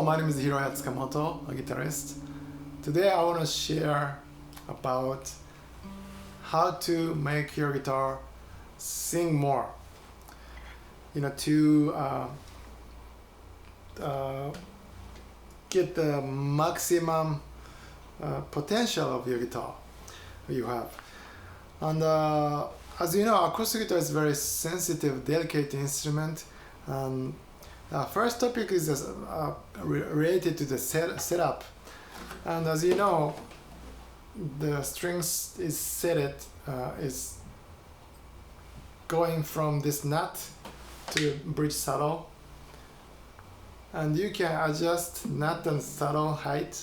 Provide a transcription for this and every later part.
Hello, my name is Hiroya Tsukamoto, a guitarist. Today I want to share about how to make your guitar sing more. To get the maximum potential of your guitar you have. And as you know, acoustic guitar is a very sensitive, delicate instrument. First topic is related to the setup. And as you know, the strings is going from this nut to bridge saddle, and you can adjust nut and saddle height,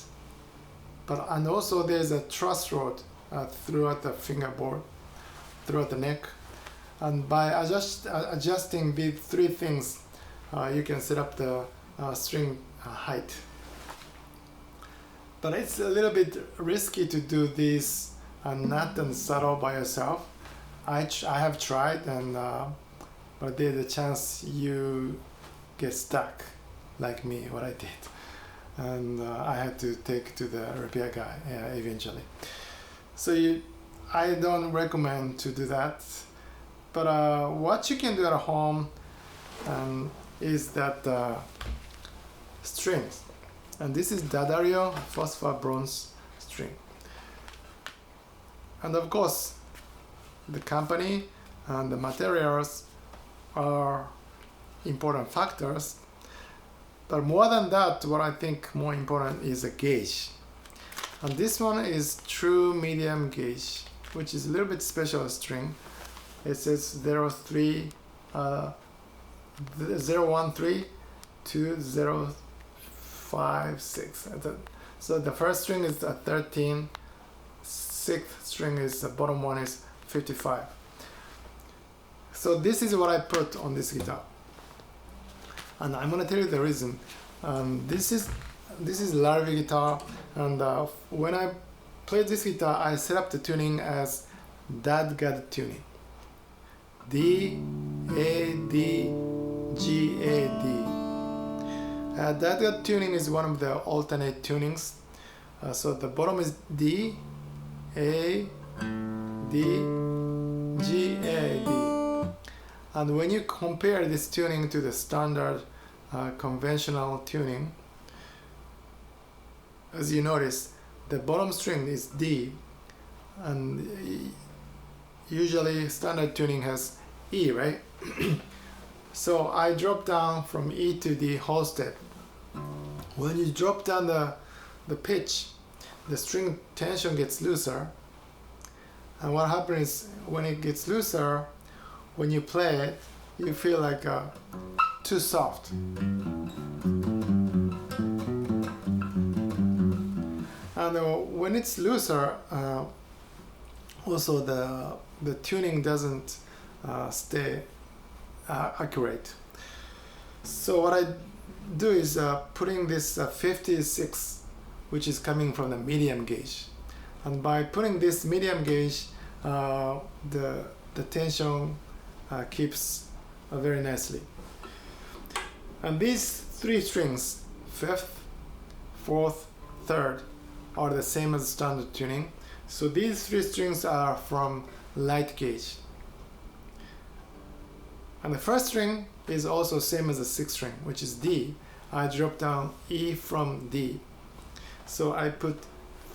and also there's a truss rod throughout the fingerboard, throughout the neck, and by adjusting these three things, you can set up the string height. But it's a little bit risky to do this nut and saddle by yourself. I have tried, but there's a chance you get stuck like me, what I did, and I had to take to the repair guy eventually. So I don't recommend to do that. But what you can do at home is that strings, and this is D'Addario phosphor bronze string, and of course the company and the materials are important factors, but more than that, what I think more important is a gauge, and this one is true medium gauge, which is a little bit special string. It says 013 to 056. So the first string is 13, sixth string is the bottom one is 55. So this is what I put on this guitar, and I'm gonna tell you the reason. This is Larrivee guitar, and when I play this guitar, I set up the tuning as DAD-GAD tuning. D-A-D-G-A-D. DAD-GAD tuning is one of the alternate tunings. So the bottom is D, A, D, G, A, D. And when you compare this tuning to the standard conventional tuning, as you notice, the bottom string is D, and usually standard tuning has E, right? So I drop down from E to D whole step. When you drop down the pitch, the string tension gets looser, and what happens is when it gets looser, when you play it, you feel like too soft. And when it's looser, also the tuning doesn't stay accurate. So what I do is putting this 56, which is coming from the medium gauge, and by putting this medium gauge, the tension keeps very nicely. And these three strings, fifth, fourth, third, are the same as standard tuning. So these three strings are from light gauge. And the first string is also same as the sixth string, which is D. I drop down E from D. So I put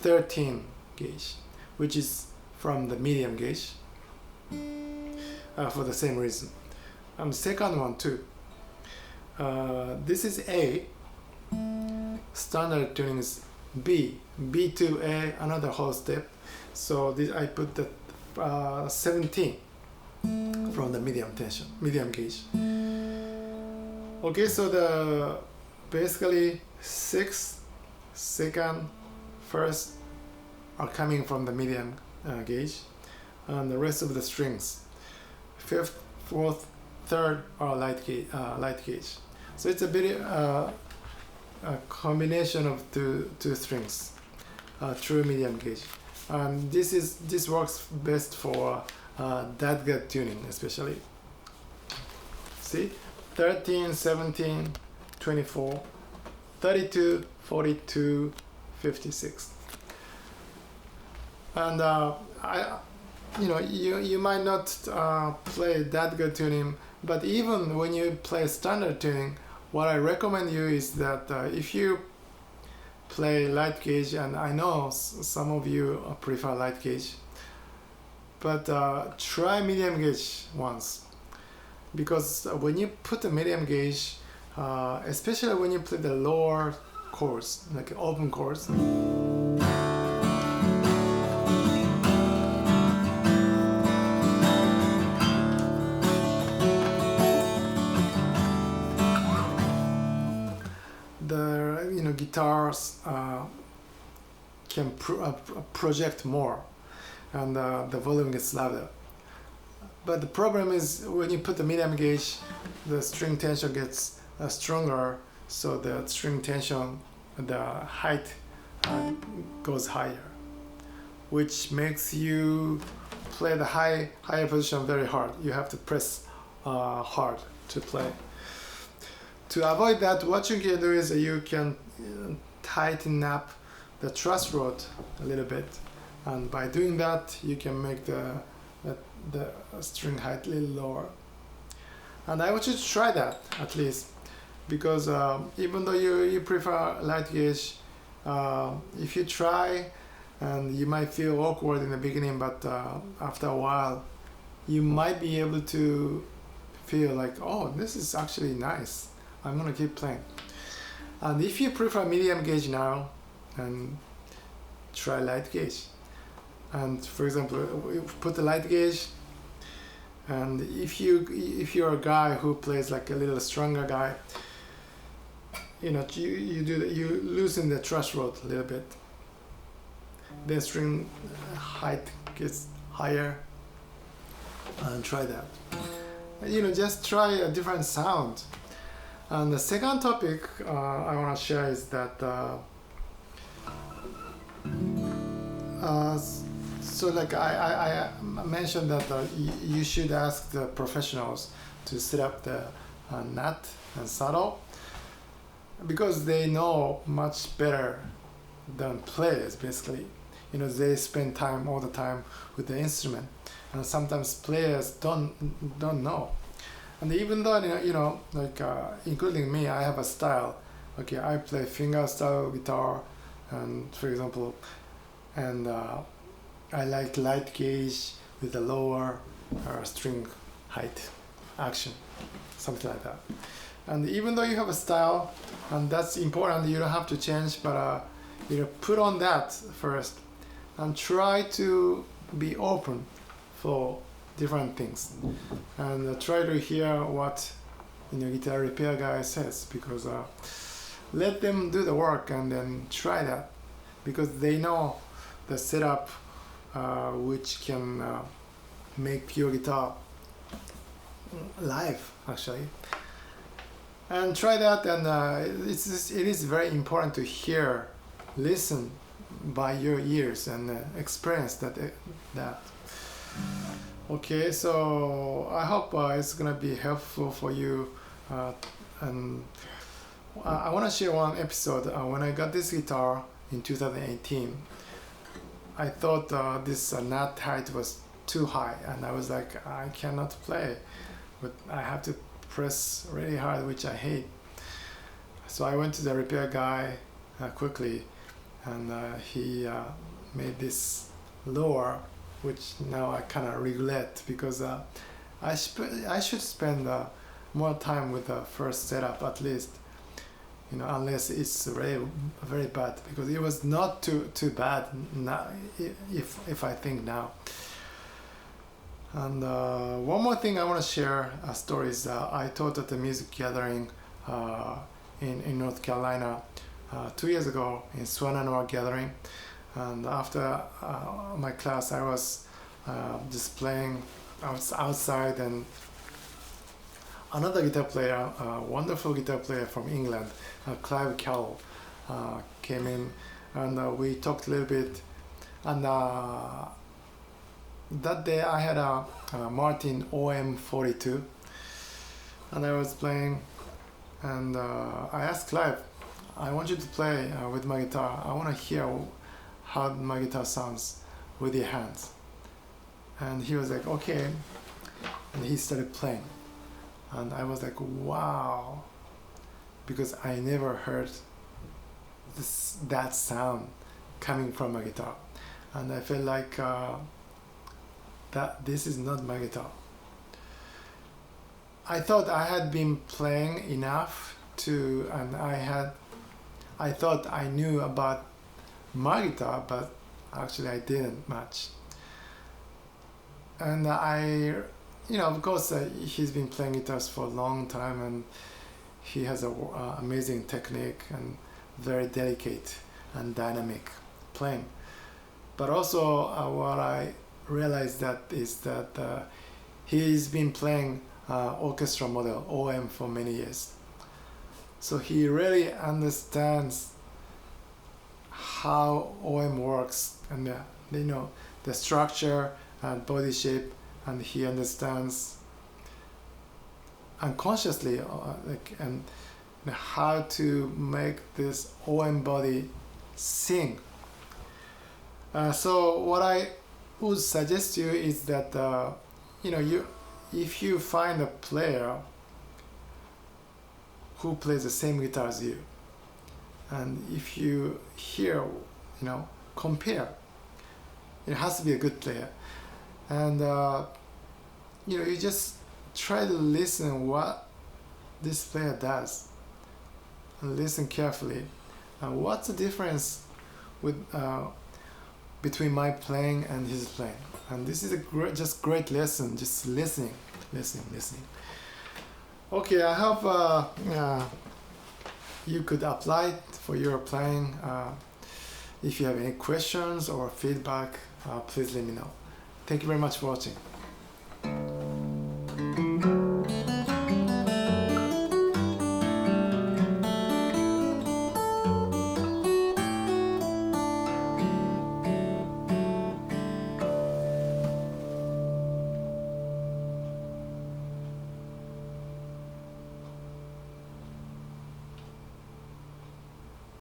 13 gauge, which is from the medium gauge, for the same reason. And the second one too. This is A. Standard tuning is B. B to A, another whole step. So I put the 17 from the medium gauge. Okay, so basically sixth, second, first are coming from the medium gauge, and the rest of the strings, fifth, fourth, third, are light gauge. So it's a bit a combination of two strings, true medium gauge. This works best for DAD-GAD tuning, especially. See, 13, 17, 24, 32, 42, 56. And you might not play that good tuning, but even when you play standard tuning, what I recommend you is that if you play light gauge, and I know some of you prefer light gauge, but try medium gauge once, because when you put the medium gauge, especially when you play the lower chords, like open chords, the guitars can project more, and the volume gets louder. But the problem is when you put the medium gauge, the string tension gets stronger, so the string tension, the height goes higher, which makes you play the higher position very hard. You have to press hard to play. To avoid that, what you can do is you can tighten up the truss rod a little bit, and by doing that you can make the string height a little lower. And I want you to try that at least, because even though you prefer light gauge, if you try, and you might feel awkward in the beginning, but after a while you might be able to feel like, oh, this is actually nice, I'm gonna keep playing. And if you prefer medium gauge now, and try light gauge. And for example, put the light gauge, and if you're a guy who plays like a little stronger guy, you loosen the truss rod a little bit, the string height gets higher, and try that. Just try a different sound. And the second topic I want to share is that so like I mentioned that you should ask the professionals to set up the nut and saddle, because they know much better than players. Basically, they spend time all the time with the instrument, and sometimes players don't know. And even though including me, I have a style. Okay, I play finger style guitar, and for example, and I like light gauge with a lower string height action, something like that. And even though you have a style, and that's important, you don't have to change, but put on that first, and try to be open for different things, and try to hear what guitar repair guy says, because let them do the work and then try that, because they know the setup which can make your guitar live actually. And try that, and it is very important to listen by your ears and experience that. Okay, so I hope it's gonna be helpful for you, and I want to share one episode. When I got this guitar in 2018, I thought this nut height was too high, and I was like, I cannot play, but I have to press really hard, which I hate. So I went to the repair guy quickly, and he made this lower, which now I kind of regret, because I should spend more time with the first setup at least, unless it's very very bad, because it was not too bad now, if I think now. And one more thing I want to share a story is I taught at the music gathering in North Carolina 2 years ago, in Swananoa gathering. And after my class, I was just playing outside, and another guitar player, a wonderful guitar player from England, Clive Carroll, came in, and we talked a little bit. And that day I had a Martin OM42, and I was playing, and I asked Clive, I want you to play with my guitar. I want to hear how my guitar sounds with your hands. And he was like, okay. And he started playing. And I was like, wow. Because I never heard that sound coming from my guitar. And I felt like that this is not my guitar. I thought I had been playing enough and I thought I knew about my guitar, but actually I didn't much. And of course, he's been playing guitars for a long time, and he has an amazing technique and very delicate and dynamic playing. But also, what I realized is that he's been playing orchestra model OM for many years. So he really understands how OM works, and the structure and body shape, and he understands unconsciously and how to make this OM body sing. So what I would suggest you is that if you find a player who plays the same guitar as you, and if you hear, compare, it has to be a good player, and you just try to listen what this player does, and listen carefully. And what's the difference between my playing and his playing? And this is a great lesson, just listening. Okay, I hope you could apply it for your playing. If you have any questions or feedback, please let me know. Thank you very much for watching.